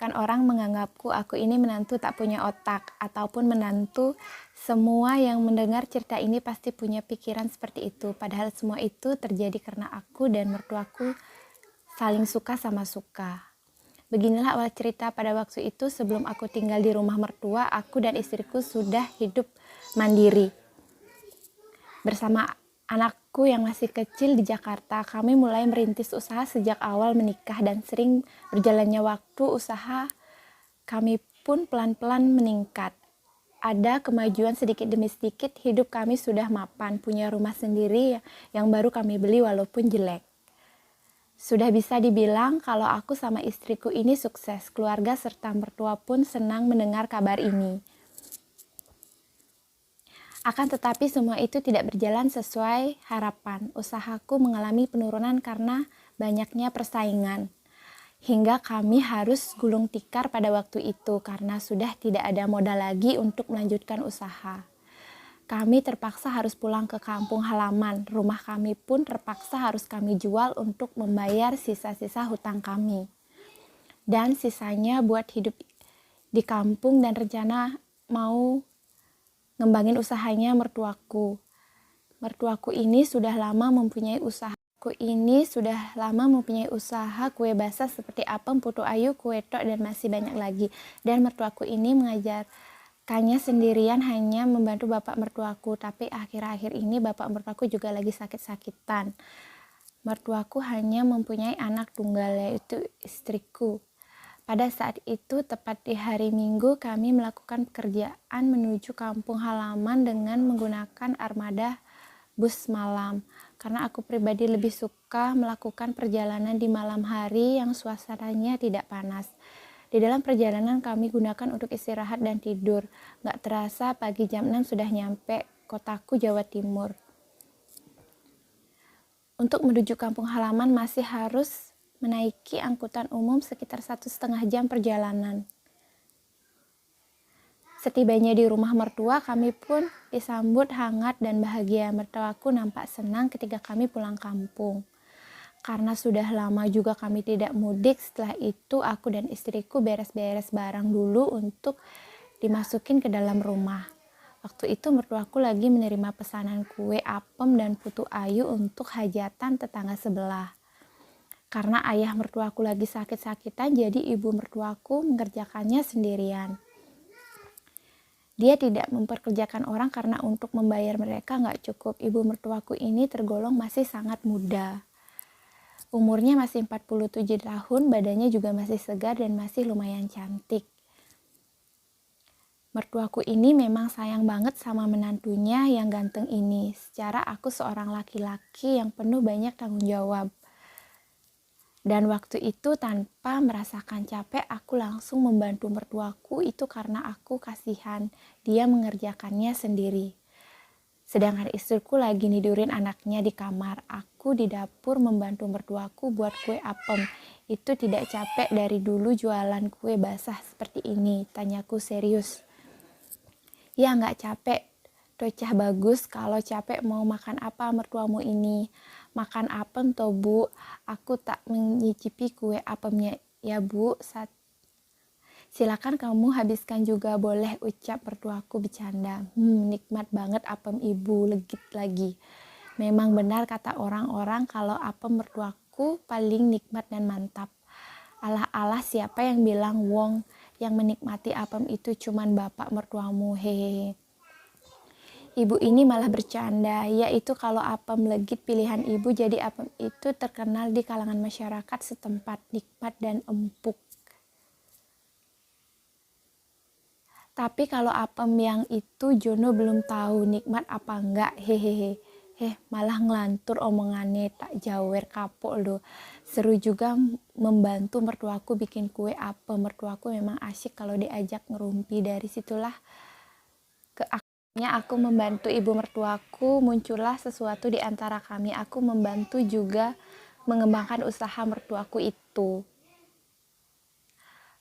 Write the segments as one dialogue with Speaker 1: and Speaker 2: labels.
Speaker 1: Kan orang menganggapku aku ini menantu tak punya otak, ataupun menantu semua yang mendengar cerita ini pasti punya pikiran seperti itu. Padahal semua itu terjadi karena aku dan mertuaku saling suka sama suka. Beginilah awal cerita pada waktu itu sebelum aku tinggal di rumah mertua, aku dan istriku sudah hidup mandiri. Bersama anakku yang masih kecil di Jakarta, kami mulai merintis usaha sejak awal menikah dan sering berjalannya waktu usaha kami pun pelan-pelan meningkat. Ada kemajuan sedikit demi sedikit, hidup kami sudah mapan, punya rumah sendiri yang baru kami beli walaupun jelek. Sudah bisa dibilang kalau aku sama istriku ini sukses, keluarga serta mertua pun senang mendengar kabar ini. Akan tetapi semua itu tidak berjalan sesuai harapan. Usahaku mengalami penurunan karena banyaknya persaingan. Hingga kami harus gulung tikar pada waktu itu karena sudah tidak ada modal lagi untuk melanjutkan usaha. Kami terpaksa harus pulang ke kampung halaman. Rumah kami pun terpaksa harus kami jual untuk membayar sisa-sisa hutang kami. Dan sisanya buat hidup di kampung dan rencana mau ngembangin usahanya mertuaku. Mertuaku ini sudah lama mempunyai usaha kue basah seperti apem, putu ayu, kue tok, dan masih banyak lagi. Dan mertuaku ini mengajarkannya sendirian hanya membantu bapak mertuaku. Tapi akhir-akhir ini bapak mertuaku juga lagi sakit-sakitan. Mertuaku hanya mempunyai anak tunggal, yaitu istriku. Pada saat itu, tepat di hari Minggu, kami melakukan pekerjaan menuju kampung halaman dengan menggunakan armada bus malam. Karena aku pribadi lebih suka melakukan perjalanan di malam hari yang suasananya tidak panas. Di dalam perjalanan kami gunakan untuk istirahat dan tidur. Gak terasa pagi jam 6 sudah nyampe kotaku Jawa Timur. Untuk menuju kampung halaman masih harus menaiki angkutan umum sekitar 1,5 jam perjalanan. Setibanya di rumah mertua, kami pun disambut hangat dan bahagia. Mertuaku nampak senang ketika kami pulang kampung. Karena sudah lama juga kami tidak mudik, setelah itu aku dan istriku beres-beres barang dulu untuk dimasukin ke dalam rumah. Waktu itu mertuaku lagi menerima pesanan kue apem dan putu ayu untuk hajatan tetangga sebelah. Karena ayah mertuaku lagi sakit-sakitan, jadi ibu mertuaku mengerjakannya sendirian. Dia tidak memperkerjakan orang karena untuk membayar mereka nggak cukup. Ibu mertuaku ini tergolong masih sangat muda. Umurnya masih 47 tahun, badannya juga masih segar dan masih lumayan cantik. Mertuaku ini memang sayang banget sama menantunya yang ganteng ini. Secara aku seorang laki-laki yang penuh banyak tanggung jawab. Dan waktu itu tanpa merasakan capek, aku langsung membantu mertuaku itu karena aku kasihan dia mengerjakannya sendiri. Sedangkan istriku lagi nidurin anaknya di kamar. Aku di dapur membantu mertuaku buat kue apem. Itu tidak capek dari dulu jualan kue basah seperti ini? Tanyaku serius. Ya nggak capek, docah bagus. Kalau capek mau makan apa mertuamu ini? Makan apem toh bu, aku tak menyicipi kue apemnya ya bu. Silakan kamu habiskan juga boleh, ucap mertuaku bercanda. Nikmat banget apem ibu, legit lagi. Memang benar kata orang-orang kalau apem mertuaku paling nikmat dan mantap. Alah-alah siapa yang bilang wong yang menikmati apem itu cuman bapak mertuamu, hehehe. Ibu ini malah bercanda, yaitu kalau apem legit pilihan ibu, jadi apem itu terkenal di kalangan masyarakat setempat, nikmat dan empuk. Tapi kalau apem yang itu Jono belum tahu nikmat apa enggak, hehehe. Malah ngelantur omongannya, tak jawer kapok loh. Seru juga membantu mertuaku bikin kue apem. Mertuaku memang asyik kalau diajak ngerumpi. Dari situlah aku membantu ibu mertuaku, muncullah sesuatu di antara kami. Aku membantu juga mengembangkan usaha mertuaku itu.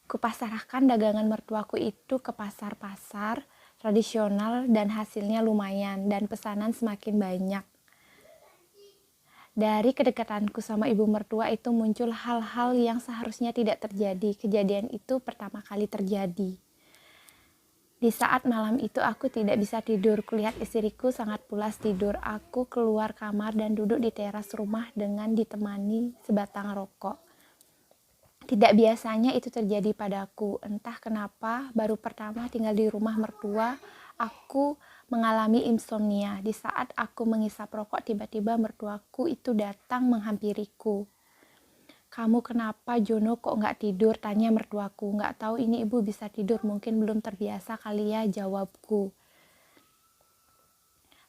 Speaker 1: Kupasarkan dagangan mertuaku itu ke pasar-pasar tradisional dan hasilnya lumayan dan pesanan semakin banyak. Dari kedekatanku sama ibu mertua itu muncul hal-hal yang seharusnya tidak terjadi. Kejadian itu pertama kali terjadi. Di saat malam itu aku tidak bisa tidur. Kulihat istriku sangat pulas tidur. Aku keluar kamar dan duduk di teras rumah dengan ditemani sebatang rokok. Tidak biasanya itu terjadi padaku. Entah kenapa, baru pertama tinggal di rumah mertua, aku mengalami insomnia. Di saat aku menghisap rokok, tiba-tiba mertuaku itu datang menghampiriku. "Kamu kenapa, Jono, kok nggak tidur?" tanya mertuaku. "Nggak tahu, ini ibu bisa tidur, mungkin belum terbiasa kali ya," jawabku.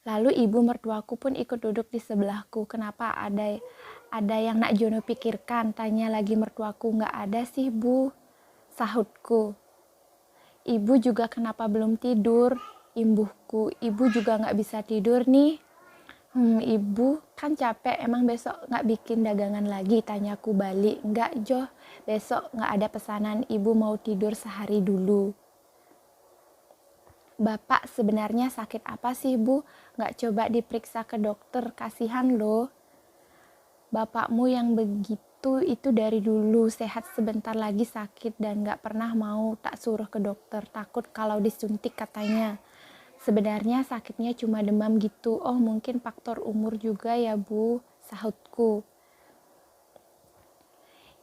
Speaker 1: Lalu ibu mertuaku pun ikut duduk di sebelahku. "Kenapa, ada yang nak Jono pikirkan?" tanya lagi mertuaku. "Nggak ada sih, Bu," sahutku. "Ibu juga kenapa belum tidur?" imbuhku. "Ibu juga nggak bisa tidur nih." Ibu kan capek, emang besok nggak bikin dagangan lagi?" tanyaku balik. "Nggak, Jo, besok nggak ada pesanan, ibu mau tidur sehari dulu." "Bapak sebenarnya sakit apa sih, Bu? Nggak coba diperiksa ke dokter, kasihan loh." "Bapakmu yang begitu itu dari dulu, sehat sebentar lagi sakit dan nggak pernah mau tak suruh ke dokter, takut kalau disuntik katanya. Sebenarnya sakitnya cuma demam gitu." "Oh, mungkin faktor umur juga ya, Bu," sahutku.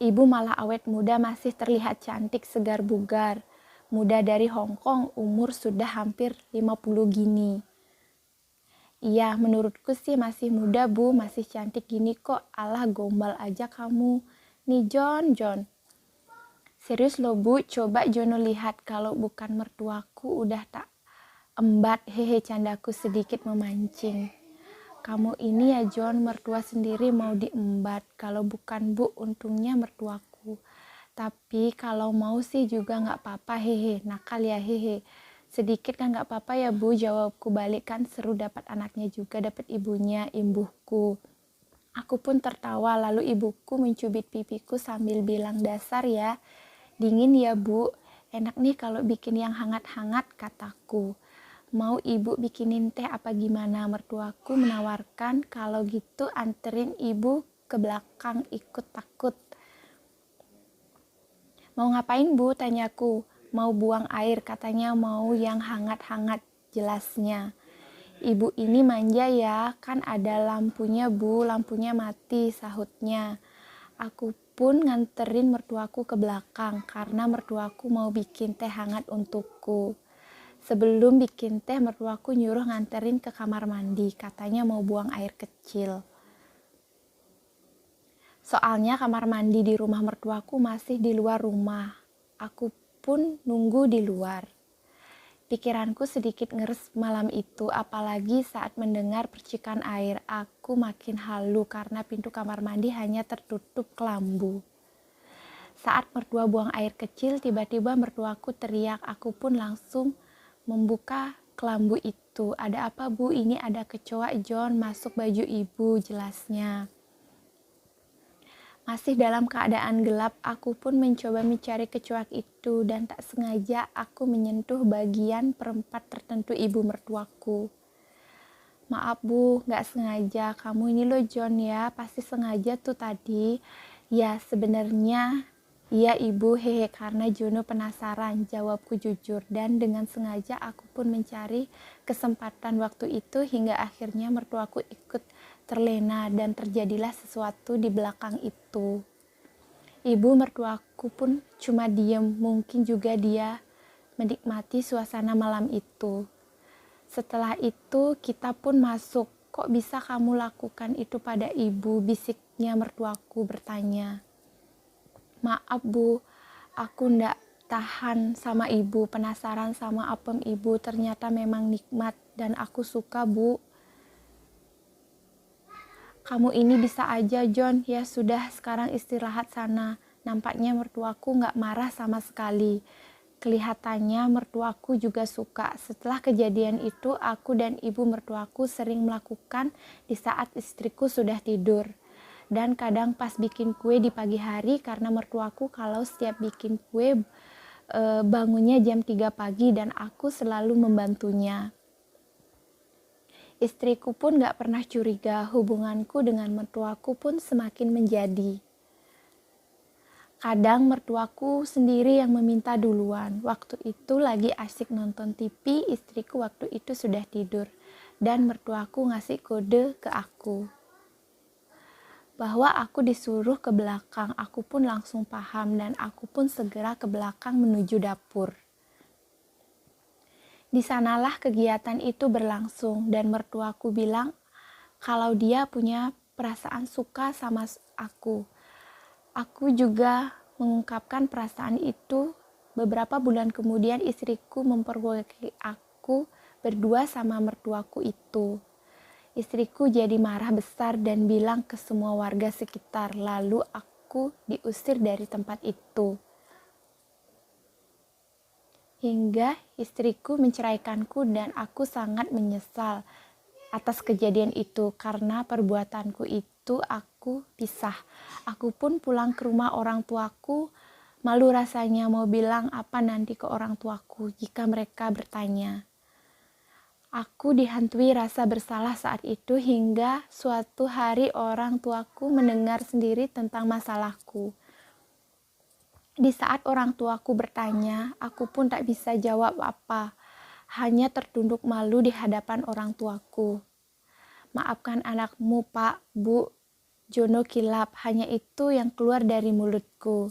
Speaker 1: "Ibu malah awet muda, masih terlihat cantik, segar bugar. Muda dari Hong Kong, umur sudah hampir 50 gini." "Iya, menurutku sih masih muda, Bu, masih cantik gini kok. Alah, gombal aja kamu. Nih, John. Serius loh, Bu, coba Jono lihat, kalau bukan mertuaku udah tak embat." Hehe, candaku sedikit memancing. "Kamu ini ya, John, mertua sendiri mau diembat. Kalau bukan, Bu, untungnya mertuaku. Tapi kalau mau sih juga nggak apa-apa, hehe. Nakal ya, hehe. Sedikit kan nggak apa-apa ya, Bu," jawabku balik. "Kan seru dapat anaknya juga, dapat ibunya," imbuhku. Aku pun tertawa, lalu ibuku mencubit pipiku sambil bilang, "Dasar ya, dingin ya, Bu. Enak nih kalau bikin yang hangat-hangat," kataku. "Mau ibu bikinin teh apa gimana?" Mertuaku menawarkan. "Kalau gitu anterin ibu ke belakang, ikut takut." "Mau ngapain, Bu?" tanyaku. "Mau buang air," katanya, "mau yang hangat-hangat," jelasnya. "Ibu ini manja ya, kan ada lampunya, Bu, lampunya mati," sahutnya. Aku pun nganterin mertuaku ke belakang karena mertuaku mau bikin teh hangat untukku. Sebelum bikin teh, mertuaku nyuruh nganterin ke kamar mandi, katanya mau buang air kecil. Soalnya kamar mandi di rumah mertuaku masih di luar rumah. Aku pun nunggu di luar. Pikiranku sedikit ngeres malam itu, apalagi saat mendengar percikan air. Aku makin halu karena pintu kamar mandi hanya tertutup kelambu. Saat mertua buang air kecil, tiba-tiba mertuaku teriak. Aku pun langsung membuka kelambu itu. "Ada apa, Bu?" "Ini ada kecoa, John, masuk baju ibu," jelasnya. Masih dalam keadaan gelap, aku pun mencoba mencari kecoa itu dan tak sengaja aku menyentuh bagian perempat tertentu ibu mertuaku. "Maaf, Bu, nggak sengaja. Kamu ini loh, John, ya, pasti sengaja tuh tadi." "Ya, sebenarnya iya, Ibu, hehe, karena Jono penasaran," jawabku jujur. Dan dengan sengaja aku pun mencari kesempatan waktu itu hingga akhirnya mertuaku ikut terlena dan terjadilah sesuatu di belakang itu. Ibu mertuaku pun cuma diem, mungkin juga dia menikmati suasana malam itu. Setelah itu kita pun masuk. "Kok bisa kamu lakukan itu pada ibu?" bisiknya mertuaku bertanya. "Maaf, Bu, aku ndak tahan sama ibu, penasaran sama apem ibu, ternyata memang nikmat dan aku suka, Bu." "Kamu ini bisa aja, John. Ya sudah, sekarang istirahat sana." Nampaknya mertuaku nggak marah sama sekali. Kelihatannya mertuaku juga suka. Setelah kejadian itu, aku dan ibu mertuaku sering melakukan di saat istriku sudah tidur. Dan kadang pas bikin kue di pagi hari, karena mertuaku kalau setiap bikin kue bangunnya jam 3 pagi dan aku selalu membantunya. Istriku pun gak pernah curiga, hubunganku dengan mertuaku pun semakin menjadi. Kadang mertuaku sendiri yang meminta duluan. Waktu itu lagi asyik nonton TV, istriku waktu itu sudah tidur. Dan mertuaku ngasih kode ke aku bahwa aku disuruh ke belakang. Aku pun langsung paham dan aku pun segera ke belakang menuju dapur. Di sanalah kegiatan itu berlangsung dan mertuaku bilang kalau dia punya perasaan suka sama aku. Aku juga mengungkapkan perasaan itu. Beberapa bulan kemudian istriku mempergoki aku berdua sama mertuaku itu. Istriku jadi marah besar dan bilang ke semua warga sekitar, lalu aku diusir dari tempat itu. Hingga istriku menceraikanku dan aku sangat menyesal atas kejadian itu karena perbuatanku itu aku pisah. Aku pun pulang ke rumah orang tuaku, malu rasanya mau bilang apa nanti ke orang tuaku jika mereka bertanya. Aku dihantui rasa bersalah saat itu hingga suatu hari orang tuaku mendengar sendiri tentang masalahku. Di saat orang tuaku bertanya, aku pun tak bisa jawab apa, hanya tertunduk malu di hadapan orang tuaku. Maafkan anakmu, Pak, Bu, Jono kilap, hanya itu yang keluar dari mulutku.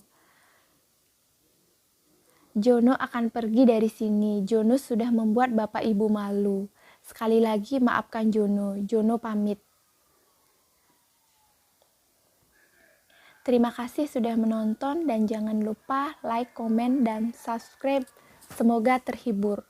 Speaker 1: Jono akan pergi dari sini. Jono sudah membuat bapak ibu malu. Sekali lagi maafkan Jono. Jono pamit. Terima kasih sudah menonton dan jangan lupa like, komen, dan subscribe. Semoga terhibur.